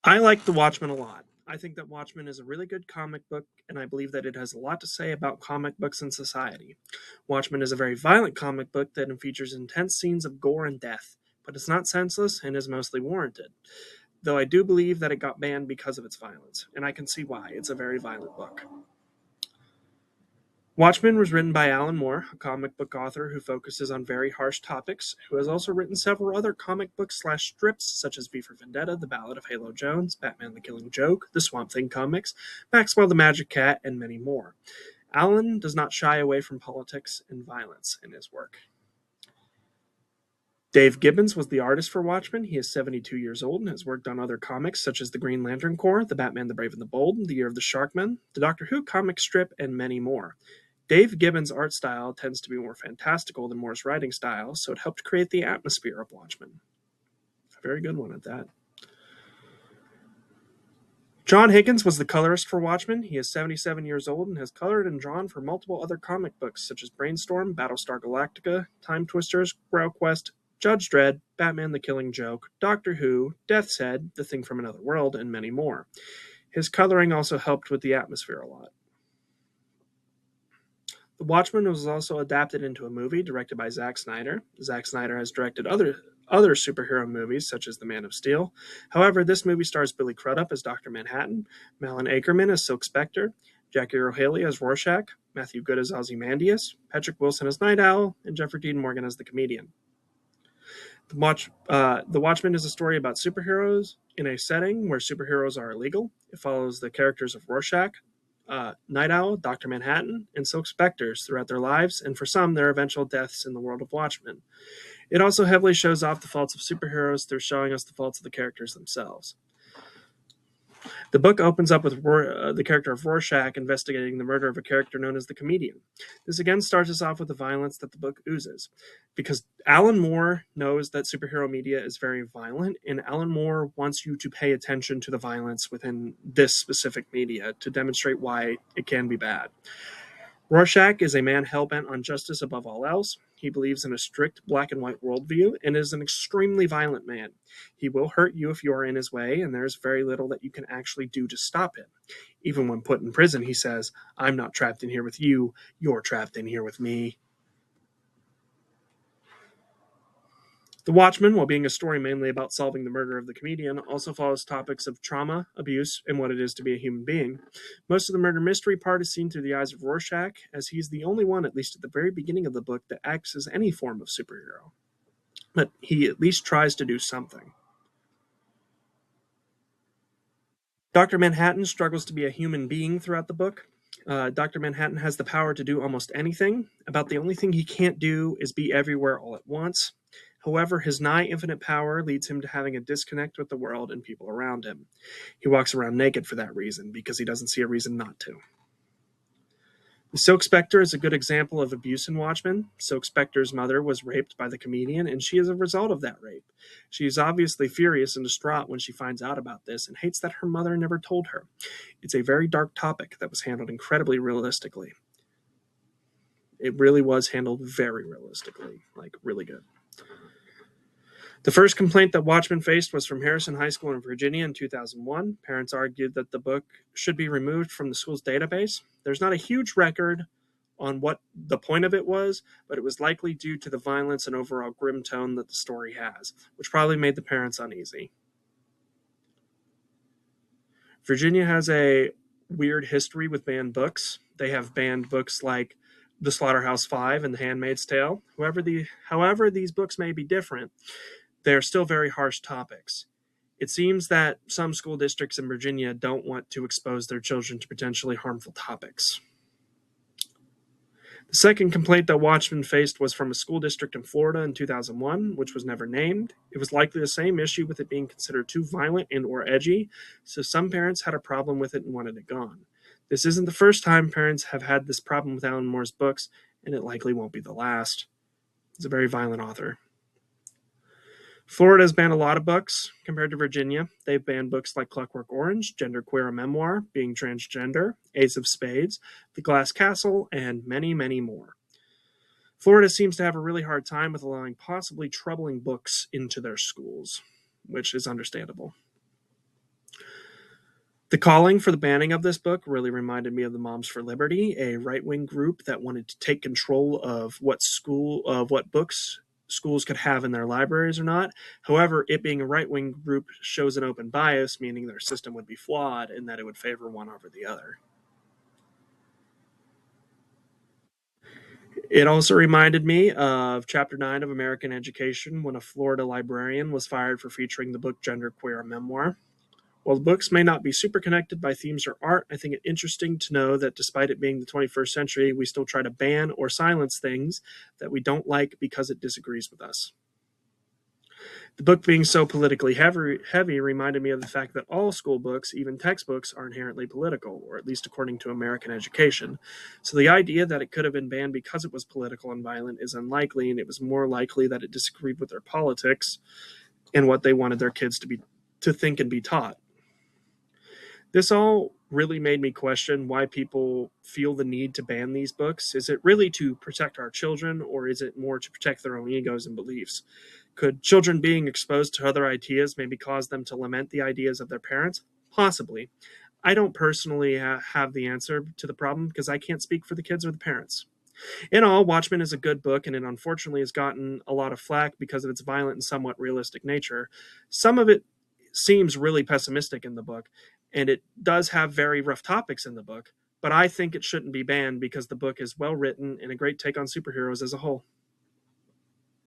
I like The Watchmen a lot. I think that Watchmen is a really good comic book, and I believe that it has a lot to say about comic books and society. Watchmen is a very violent comic book that features intense scenes of gore and death, but it's not senseless and is mostly warranted. Though I do believe that it got banned because of its violence, and I can see why. It's a very violent book. Watchmen was written by Alan Moore, a comic book author who focuses on very harsh topics, who has also written several other comic books/strips such as V for Vendetta, The Ballad of Halo Jones, Batman the Killing Joke, the Swamp Thing comics, Maxwell the Magic Cat, and many more. Alan does not shy away from politics and violence in his work. Dave Gibbons was the artist for Watchmen. He is 72 years old and has worked on other comics such as The Green Lantern Corps, The Batman the Brave and the Bold, The Year of the Sharkman, the Doctor Who comic strip, and many more. Dave Gibbons' art style tends to be more fantastical than Moore's writing style, so it helped create the atmosphere of Watchmen. A very good one at that. John Higgins was the colorist for Watchmen. He is 77 years old and has colored and drawn for multiple other comic books such as Brainstorm, Battlestar Galactica, Time Twisters, Grail Quest, Judge Dredd, Batman the Killing Joke, Doctor Who, Death's Head, The Thing from Another World, and many more. His coloring also helped with the atmosphere a lot. The Watchmen was also adapted into a movie directed by Zack Snyder. Zack Snyder has directed other superhero movies, such as The Man of Steel. However, this movie stars Billy Crudup as Dr. Manhattan, Malin Akerman as Silk Spectre, Jackie Earle Haley as Rorschach, Matthew Good as Ozymandias, Patrick Wilson as Night Owl, and Jeffrey Dean Morgan as the Comedian. The Watchmen is a story about superheroes in a setting where superheroes are illegal. It follows the characters of Rorschach, Night Owl, Dr. Manhattan, and Silk Spectres throughout their lives, and for some, their eventual deaths in the world of Watchmen. It also heavily shows off the faults of superheroes through showing us the faults of the characters themselves. The book opens up with the character of Rorschach investigating the murder of a character known as the Comedian. This again starts us off with the violence that the book oozes, because Alan Moore knows that superhero media is very violent, and Alan Moore wants you to pay attention to the violence within this specific media to demonstrate why it can be bad. Rorschach is a man hell-bent on justice above all else. He believes in a strict black and white worldview and is an extremely violent man. He will hurt you if you are in his way, and there is very little that you can actually do to stop him. Even when put in prison, he says, "I'm not trapped in here with you, you're trapped in here with me." The Watchmen, while being a story mainly about solving the murder of the comedian, also follows topics of trauma, abuse, and what it is to be a human being. Most of the murder mystery part is seen through the eyes of Rorschach, as he's the only one, at least at the very beginning of the book, that acts as any form of superhero. But he at least tries to do something. Dr. Manhattan struggles to be a human being throughout the book. Dr. Manhattan has the power to do almost anything. About the only thing he can't do is be everywhere all at once. However, his nigh infinite power leads him to having a disconnect with the world and people around him. He walks around naked for that reason, because he doesn't see a reason not to. The Silk Spectre is a good example of abuse in Watchmen. Silk Spectre's mother was raped by the comedian, and she is a result of that rape. She is obviously furious and distraught when she finds out about this and hates that her mother never told her. It's a very dark topic that was handled incredibly realistically. It really was handled very realistically, like really good. The first complaint that Watchmen faced was from Harrison High School in Virginia in 2001. Parents argued that the book should be removed from the school's database. There's not a huge record on what the point of it was, but it was likely due to the violence and overall grim tone that the story has, which probably made the parents uneasy. Virginia has a weird history with banned books. They have banned books like The Slaughterhouse-Five and The Handmaid's Tale. However, these books may be different. They are still very harsh topics. It seems that some school districts in Virginia don't want to expose their children to potentially harmful topics. The second complaint that Watchmen faced was from a school district in Florida in 2001, which was never named. It was likely the same issue with it being considered too violent and or edgy, so some parents had a problem with it and wanted it gone. This isn't the first time parents have had this problem with Alan Moore's books, and it likely won't be the last. He's a very violent author. Florida has banned a lot of books compared to Virginia. They've banned books like Clockwork Orange, Genderqueer: A Memoir, Being Transgender, Ace of Spades, The Glass Castle, and many, many more. Florida seems to have a really hard time with allowing possibly troubling books into their schools, which is understandable. The calling for the banning of this book really reminded me of the Moms for Liberty, a right-wing group that wanted to take control of what books schools could have in their libraries or not. However, it being a right-wing group shows an open bias, meaning their system would be flawed and that it would favor one over the other. It also reminded me of Chapter 9 of American Education when a Florida librarian was fired for featuring the book Genderqueer, a Memoir. While the books may not be super connected by themes or art, I think it interesting to know that despite it being the 21st century, we still try to ban or silence things that we don't like because it disagrees with us. The book being so politically heavy reminded me of the fact that all school books, even textbooks, are inherently political, or at least according to American education. So the idea that it could have been banned because it was political and violent is unlikely, and it was more likely that it disagreed with their politics and what they wanted their kids to think and be taught. This all really made me question why people feel the need to ban these books. Is it really to protect our children, or is it more to protect their own egos and beliefs? Could children being exposed to other ideas maybe cause them to lament the ideas of their parents? Possibly. I don't personally have the answer to the problem because I can't speak for the kids or the parents. In all, Watchmen is a good book, and it unfortunately has gotten a lot of flack because of its violent and somewhat realistic nature. Some of it seems really pessimistic in the book, and it does have very rough topics in the book, but I think it shouldn't be banned because the book is well written and a great take on superheroes as a whole.